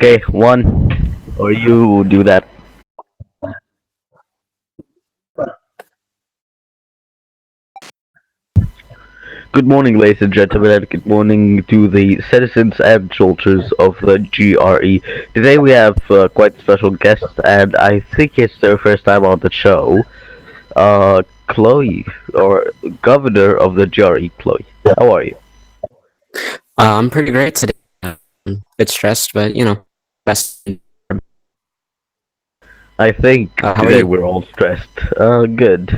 Okay, one, or you do that. Good morning, ladies and gentlemen, and good morning to the citizens and soldiers of the GRE. Today we have quite a special guest, and I think it's their first time on the show. Chloe, or Governor of the GRE, Chloe. How are you? I'm pretty great today. A bit stressed, but best. I think How are today you? we're all stressed. Good.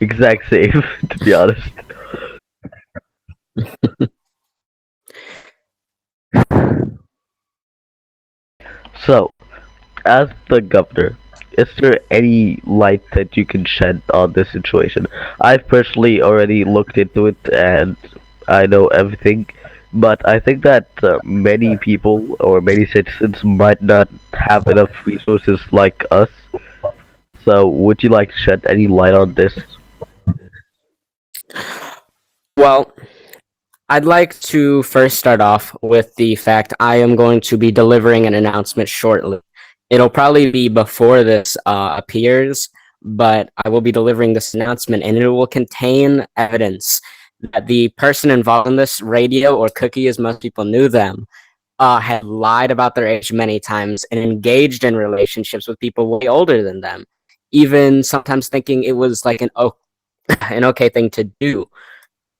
Exact same, to be honest. So, as the governor, is there any light that you can shed on this situation? I've personally already looked into it and I know everything, but I think that many people or many citizens might not have enough resources like us. So, would you like to shed any light on this? Well, I'd like to first start off with the fact I am going to be delivering an announcement shortly. It'll probably be before this appears, but I will be delivering this announcement, and it will contain evidence that the person involved in this, Radio or Cookie, as most people knew them, had lied about their age many times and engaged in relationships with people way older than them, even sometimes thinking it was like an okay thing to do.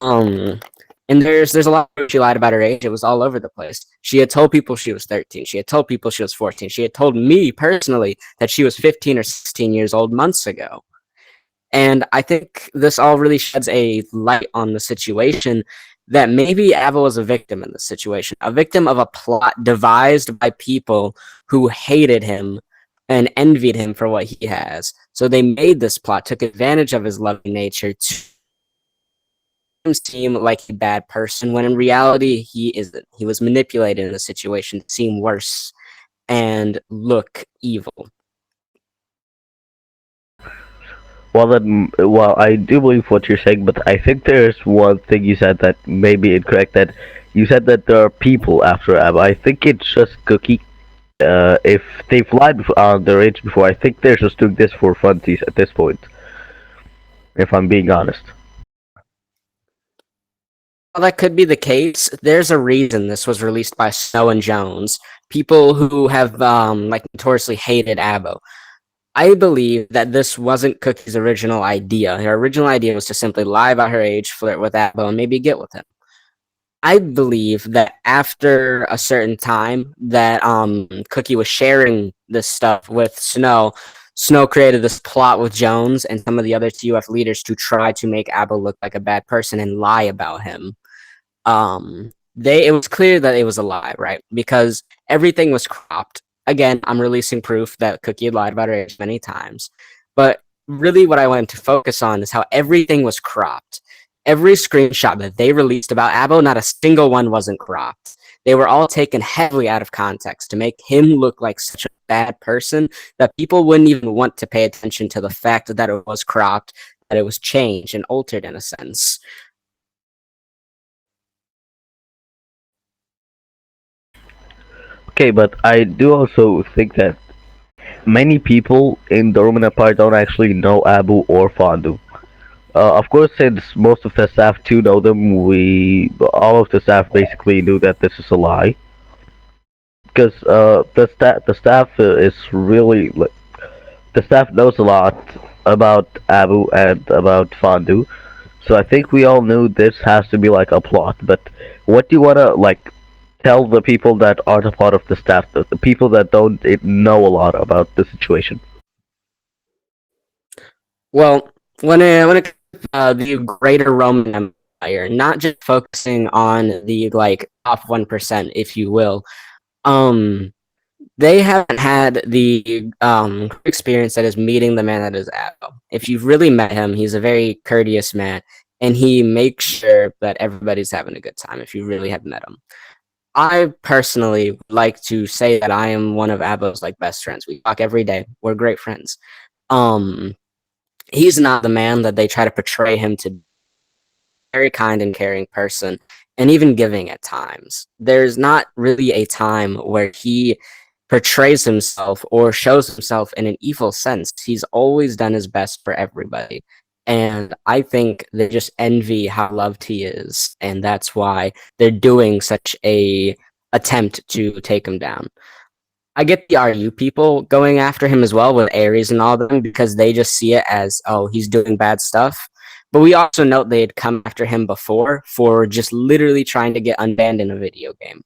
Um, and there's a lot where she lied about her age. It was all over the place. She had told people she was 13. She had told people she was 14. She had told me personally that she was 15 or 16 years old months ago. And I think this all really sheds a light on the situation that maybe Ava was a victim in this situation, a victim of a plot devised by people who hated him and envied him for what he has. So they made this plot, took advantage of his loving nature to seem like a bad person when in reality he isn't. He was manipulated in the situation to seem worse and look evil. Well, I do believe what you're saying, but I think there's one thing you said that may be incorrect. That you said that there are people after Ab. I think it's just Cookie. If they've lied on their age before, I think they're just doing this for funsies at this point. If I'm being honest. Well, that could be the case. There's a reason this was released by Snow and Jones, people who have like notoriously hated Abo. I believe that this wasn't Cookie's original idea. Her original idea was to simply lie about her age, flirt with Abo, and maybe get with him. I believe that after a certain time that Cookie was sharing this stuff with Snow, Snow created this plot with Jones and some of the other TUF leaders to try to make Abo look like a bad person and lie about him. It was clear that it was a lie, right? Because everything was cropped. Again, I'm releasing proof that Cookie had lied about her age many times. But really what I wanted to focus on is how everything was cropped. Every screenshot that they released about Abo, not a single one wasn't cropped. They were all taken heavily out of context to make him look like such a bad person that people wouldn't even want to pay attention to the fact that it was cropped, that it was changed and altered in a sense. Okay, but I do also think that many people in the Roman Empire don't actually know Abu or Fondu. Of course, since most of the staff do know them, all of the staff basically knew that this is a lie. Because the staff is really like the staff knows a lot about Abu and about Fondu, so I think we all knew this has to be like a plot. But what do you wanna like tell the people that aren't a part of the staff, the people that don't know a lot about the situation? Well, when it the greater Roman Empire, not just focusing on the like top 1%, if you will, um, they haven't had the experience that is meeting the man that is Abel. If you've really met him, he's a very courteous man, and he makes sure that everybody's having a good time. If you really have met him, I personally like to say that I am one of Abel's like best friends. We talk every day. We're great friends. Um, he's not the man that they try to portray him to be. Very kind and caring person, and even giving at times. There's not really a time where he portrays himself or shows himself in an evil sense. He's always done his best for everybody. And I think they just envy how loved he is, and that's why they're doing such a attempt to take him down. I get the RU people going after him as well with Ares and all them because they just see it as, oh, he's doing bad stuff. But we also note they had come after him before for just literally trying to get unbanned in a video game.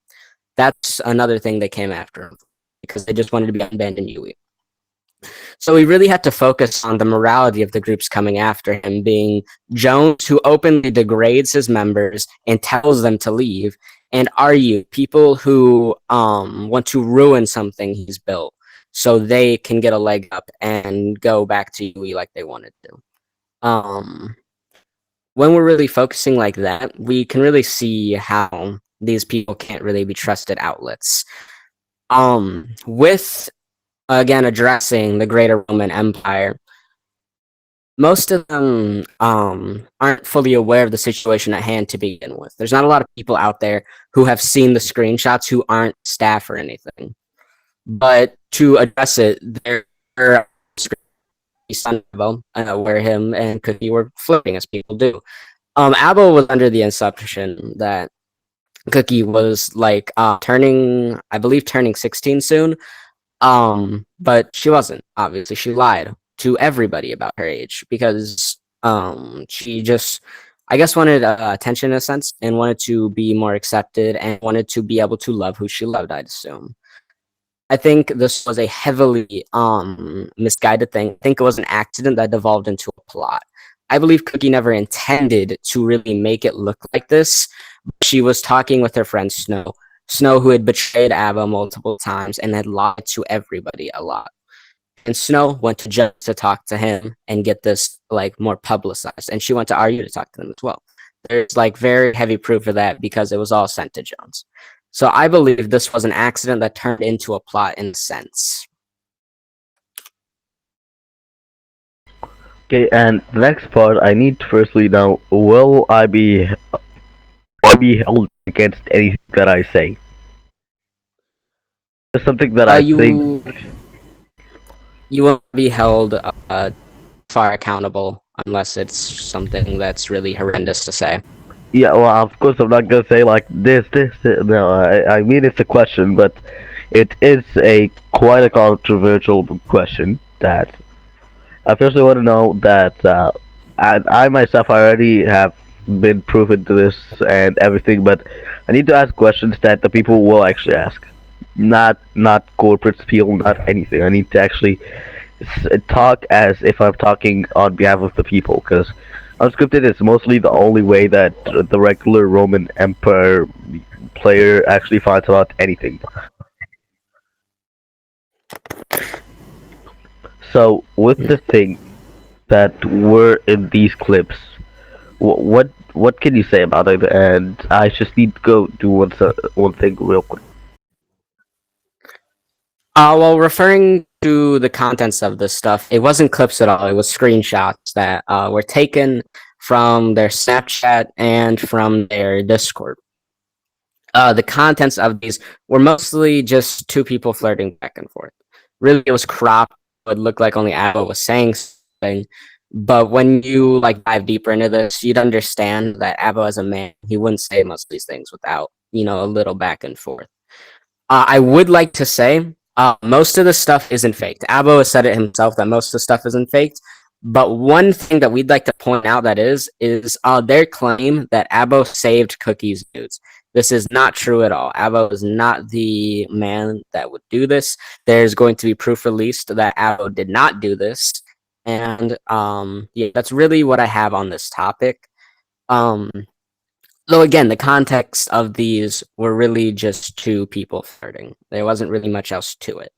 That's another thing they came after him because they just wanted to be unbanned in UE. So we really had to focus on the morality of the groups coming after him, being Jones, who openly degrades his members and tells them to leave, and RU, people who want to ruin something he's built so they can get a leg up and go back to UE like they wanted to. When we're really focusing like that, we can really see how these people can't really be trusted outlets. With again addressing the greater Roman Empire, most of them aren't fully aware of the situation at hand to begin with. There's not a lot of people out there who have seen the screenshots who aren't staff or anything. But to address it, there are son where him and Cookie were flirting as people do. Abo was under the assumption that Cookie was like turning, I believe, turning 16 soon. But she wasn't. Obviously, she lied to everybody about her age because she just, I guess, wanted attention in a sense and wanted to be more accepted and wanted to be able to love who she loved. I'd assume. I think this was a heavily misguided thing. I think it was an accident that devolved into a plot. I believe Cookie never intended to really make it look like this. She was talking with her friend Snow. Snow, who had betrayed Ava multiple times and had lied to everybody a lot. And Snow went to Jones to talk to him and get this like more publicized. And she went to RU to talk to them as well. There's like very heavy proof of that because it was all sent to Jones. So I believe this was an accident that turned into a plot in a sense. Okay, and the next part, I need to firstly know, will I be held against anything that I say? It's something that I think. You won't be held far accountable unless it's something that's really horrendous to say. Yeah, well, of course, I'm not gonna say like this. No, I mean it's a question, but it is a quite a controversial question that I firstly want to know that I myself already have been proven to this and everything, but I need to ask questions that the people will actually ask, not corporate feel, not anything. I need to actually talk as if I'm talking on behalf of the people, because unscripted is mostly the only way that the regular Roman Empire player actually finds out anything. So with the thing that were in these clips, what can you say about it? And I just need to go do one thing real quick. Well, referring to the contents of this stuff, it wasn't clips at all. It was screenshots that were taken from their Snapchat and from their Discord. The contents of these were mostly just two people flirting back and forth. Really, it was cropped. It would look like only Abba was saying something. But when you like dive deeper into this, you'd understand that Abba, as a man, he wouldn't say most of these things without, a little back and forth. I would like to say most of the stuff isn't faked. Abo has said it himself that most of the stuff isn't faked. But one thing that we'd like to point out that is their claim that Abo saved Cookie's nudes. This is not true at all. Abo is not the man that would do this. There's going to be proof released that Abo did not do this. And yeah, that's really what I have on this topic. Um, Though again, the context of these were really just two people flirting. There wasn't really much else to it.